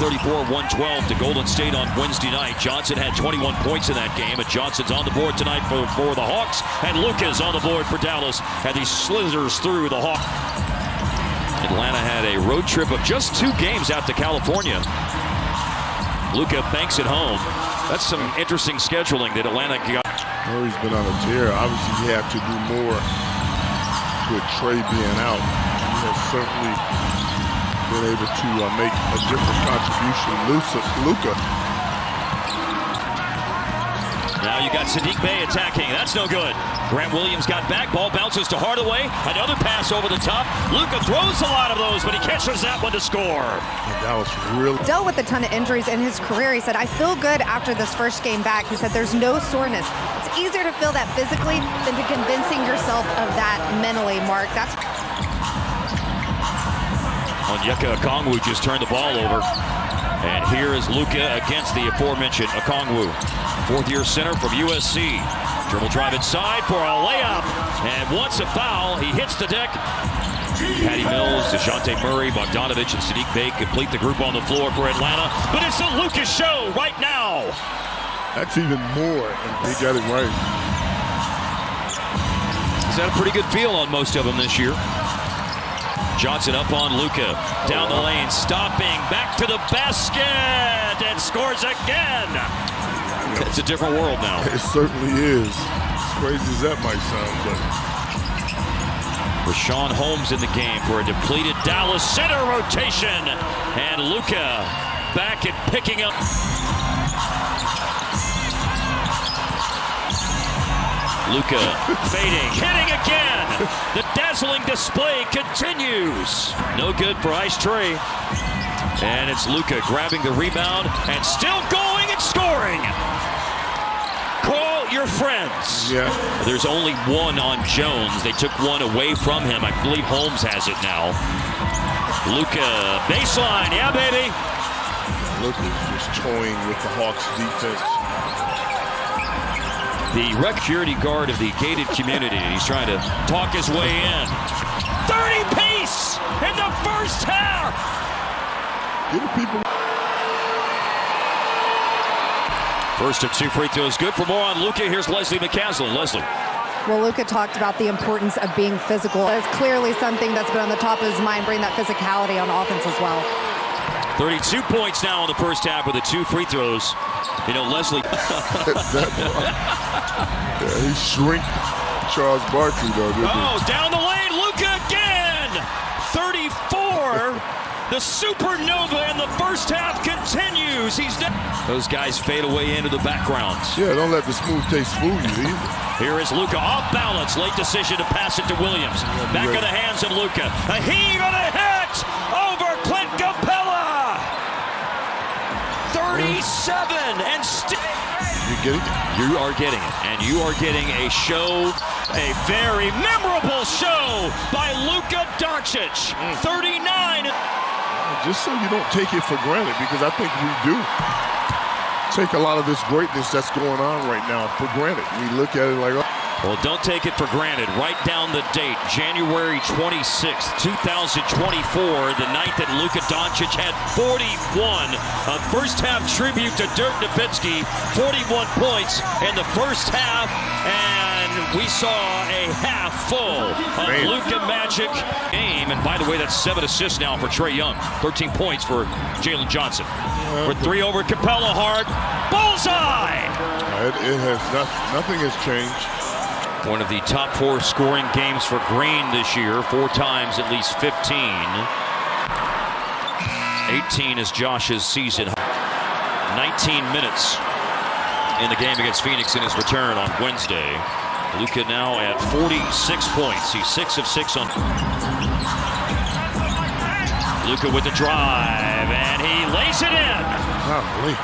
134-112 to Golden State on Wednesday night. Johnson had 21 points in that game, and Johnson's on the board tonight for the Hawks, and Luka's on the board for Dallas, and he slithers through the Hawks. Atlanta had a road trip of just 2 games out to California. Luka banks it home. That's some interesting scheduling that Atlanta got. Murray's been on a tear. Obviously, he had to do more with Trey being out. He has certainly been able to make a different contribution. Luka. Now you got Saddiq Bey attacking. That's no good. Grant Williams got back. Ball bounces to Hardaway. Another pass over the top. Luka throws a lot of those, but he catches that one to score. That was really... Dealt with a ton of injuries in his career. He said, I feel good after this first game back. He said there's no soreness. It's easier to feel that physically than to convincing yourself of that mentally, Mark. That's... Onyeka Okongwu just turned the ball over. And here is Luka against the aforementioned Okongwu. 4th-year center from USC. Dribble drive inside for a layup. And once a foul, he hits the deck. Patty Mills, DeJounte Murray, Bogdanovich, and Saddiq Bey complete the group on the floor for Atlanta. But it's the Luka show right now. That's even more, and they got it right. He's had a pretty good feel on most of them this year. Johnson up on Luka, down the lane, stopping, back to the basket, and scores again. It's a different world now. It certainly is. As crazy as that might sound, but... Rashawn Holmes in the game for a depleted Dallas center rotation. And Luka back and picking up. Luka fading, hitting again. The dazzling display continues. No good for Ice Trey. And it's Luka grabbing the rebound and still going and scoring. Call your friends. Yeah. There's only one on Jones. They took one away from him. I believe Holmes has it now. Luka, baseline. Yeah, baby. Luka's just toying with the Hawks defense. The security guard of the gated community. He's trying to talk his way in. 30 pace in the first half. Give the people. First of 2 free throws, good. For more on Luka, here's Leslie McCaslin. Leslie. Well, Luka talked about the importance of being physical. It's clearly something that's been on the top of his mind, bring that physicality on offense as well. 32 points now in the first half with the 2 free throws. You know, Leslie. Yeah, he shrinked Charles Barkley, though, didn't he? Down the lane, Luka again! 34. The supernova in the first half continues. Those guys fade away into the background. Yeah, don't let the smooth taste fool you either. Here is Luka off balance. Late decision to pass it to Williams. Back of the hands of Luka. A heave and a hit over Clint Capella. 37 and still. You getting it? You are getting it. And you are getting a show, a very memorable show by Luka Dončić. 39. Just so you don't take it for granted, because I think we do take a lot of this greatness that's going on right now for granted. We look at it like, oh. Well, don't take it for granted. Write down the date, January 26th, 2024, the night that Luka Dončić had 41. A first-half tribute to Dirk Nowitzki, 41 points in the first half, and we saw a half full of Luka Magic game. And by the way, that's 7 assists now for Trae Young, 13 points for Jalen Johnson. For 3 over Capella, hard, bullseye! It has nothing has changed. One of the top 4 scoring games for Green this year, 4 times at least 15. 18 is Josh's season. 19 minutes in the game against Phoenix in his return on Wednesday. Luka now at 46 points. He's 6 of 6 on. Luka with the drive, and he lays it in. Golly.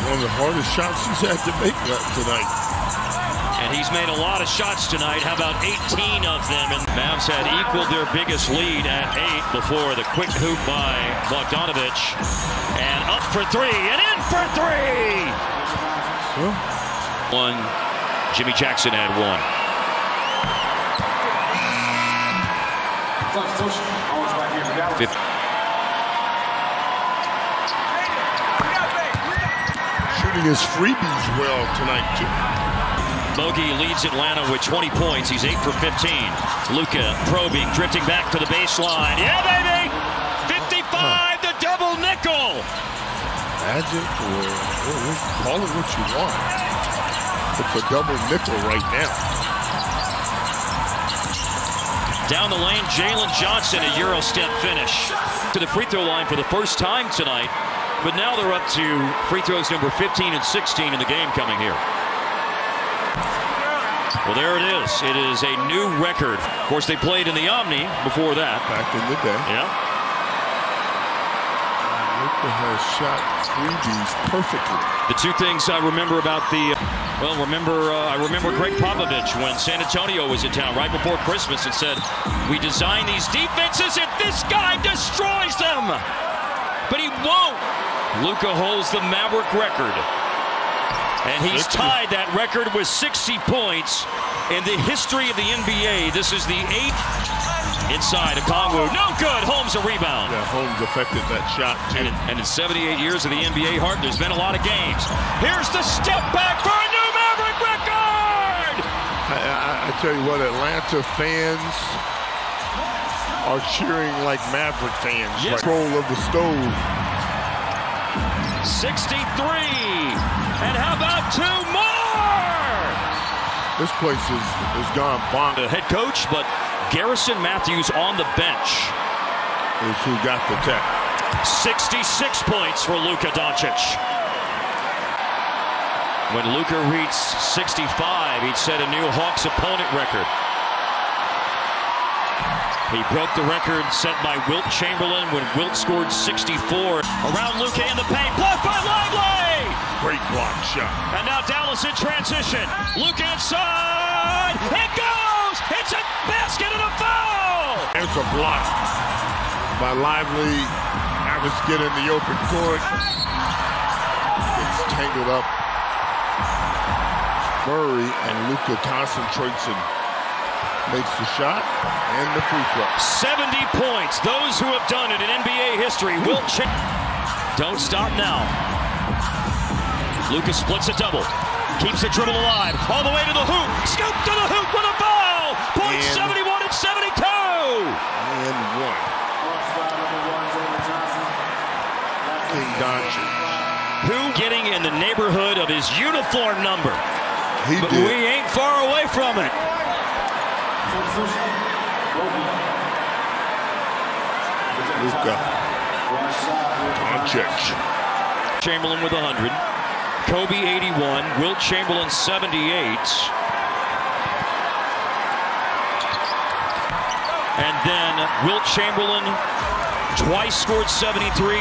One of the hardest shots he's had to make tonight. And he's made a lot of shots tonight. How about 18 of them? And Mavs had equaled their biggest lead at 8 before the quick hoop by Bogdanovich. And up for 3, and in for 3! One. Jimmy Jackson had 1. shooting his freebies well tonight, too. Bogey leads Atlanta with 20 points. He's 8 for 15. Luka probing, drifting back to the baseline. Yeah, baby! 55, the double nickel! Magic, or call it what you want. It's a double nickel right now. Down the lane, Jalen Johnson, a Euro step finish. To the free throw line for the first time tonight. But now they're up to free throws number 15 and 16 in the game coming here. Well, there it is. It is a new record. Of course, they played in the Omni before that. Back in the day. Yeah. Luka has shot freebies perfectly. The two things I remember about the, I remember Greg Popovich when San Antonio was in town right before Christmas and said, we design these defenses and this guy destroys them. But he won't. Luka holds the Maverick record. And he's tied that record with 60 points in the history of the NBA. This is the 8th inside of Kongwu. No good. Holmes a rebound. Yeah, Holmes affected that shot, too. And in 78 years of the NBA, Hart, there's been a lot of games. Here's the step back for a new Maverick record! I tell you what, Atlanta fans are cheering like Maverick fans. Yes. Control of the stove. 63. And how about 2 more? This place is gone bonk. The head coach, but Garrison Matthews on the bench Is who got the tech. 66 points for Luka Dončić. When Luka reached 65, he'd set a new Hawks opponent record. He broke the record set by Wilt Chamberlain when Wilt scored 64. Around Luka in the paint, blocked by Lively! Great block shot. And now Dallas in transition. Luka inside. It goes! It's a basket and a foul! There's a block by Lively. Average get in the open court. It's tangled up. Murray and Luka concentrates and makes the shot and the free throw. 70 points. Those who have done it in NBA history will check. Don't stop now. Luka splits a double. Keeps the dribble alive. All the way to the hoop. Scoop to the hoop with a foul. Points 71 and 72. And one. King Dončić. Who getting in the neighborhood of his uniform number. But did. we ain't far away from it. Luka Dončić. Chamberlain with 100. Kobe 81. Wilt Chamberlain 78. And then Wilt Chamberlain twice scored 73.